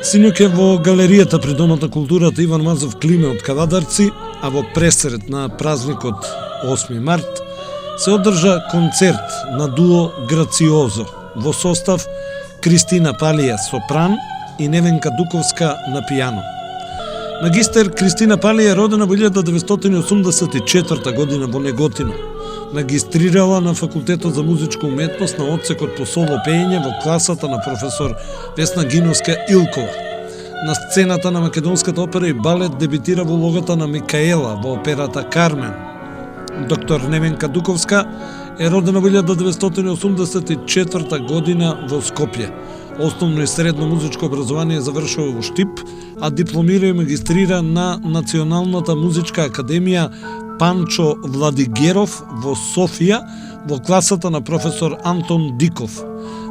Синоќа во галеријата при Домот на културата Иван Мазов Климе од Кавадарци, а во пресред на празникот 8 март, се одржа концерт на дуо Грациозо во состав Кристина Палија сопран и Невенка Дуковска на пијано. Магистер Кристина Палија е родена во 1984 година во Неготино. Магистрирала на Факултетот за музичка уметност на одсекот по соло пеење во класата на професор Весна Гиновска-Илкова. На сцената на Македонската опера и балет дебитира во улогата на Микаела во операта Кармен. Доктор Невенка Дуковска е родена во 1984 година во Скопје. Основно и средно музичко образование завршува во Штип, а дипломира и магистрира на Националната музичка академија Панчо Владигеров во Софија во класата на професор Антон Диков.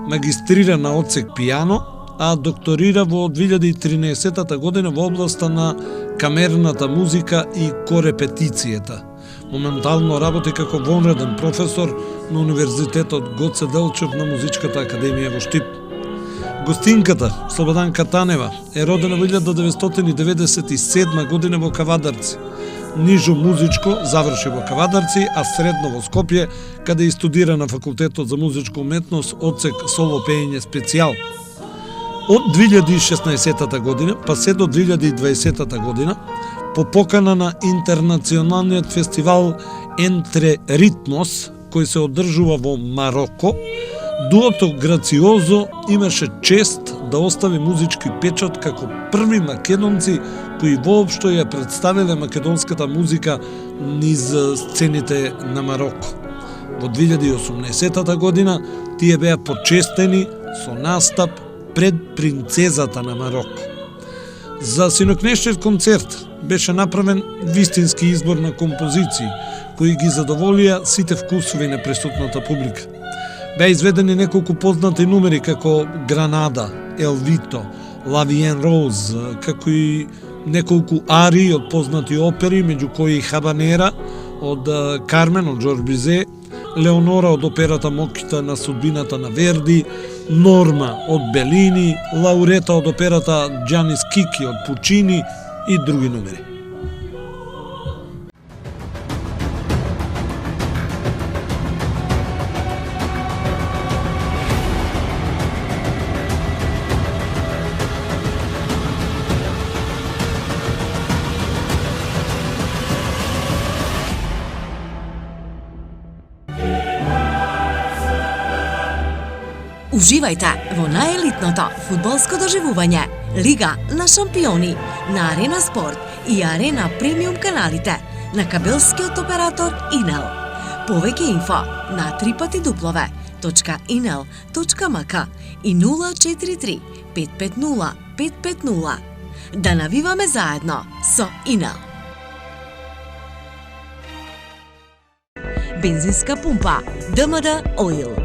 Магистрира на одсек пијано, а докторира во 2013 година во областа на камерната музика и корепетицијата. Моментално работи како вонреден професор на Универзитетот Гоце Делчев на Музичката академија во Штип. Гостинката Слободанка Танева е родена во 1997 година во Кавадарци. Нижо музичко заврши во Кавадарци, а средно во Скопје, каде и студира на Факултетот за музичка уметност одсек соло пеење специјал. Од 2016 година па се до 2020 година, по покана на Интернационалниот фестивал Ентре Ритмос, кој се одржува во Мароко, дуото Грациозо имаше чест да остави музички печат како први македонци кои воопшто ја представиле македонската музика низ сцените на Мароко. Во 2018 година тие беа почестени со настап пред принцезата на Мароко. За синокнешниот концерт беше направен вистински избор на композиции, кои ги задоволија сите вкусови на присутната публика. Беа изведени неколку познати номери како Гранада, Елвито, Лавиен Роуз, како и неколку арии од познати опери, меѓу кои Хабанера од Кармен од Жорж Бизе, Леонора од операта Мокита на судбината на Верди, Норма од Белини, Лаурета од операта Джанис Кики од Пучини и други номери. Уживајте во наjelitното фудбалско доживување Лига на шампиони на Арена Спорт и Арена Премиум каналите на кабелскиот оператор Инел. Повеќе инфо на www.inel.mk и 043 550 550. Да навиваме заедно со Инел. Бензинска пумпа ДМД Оил.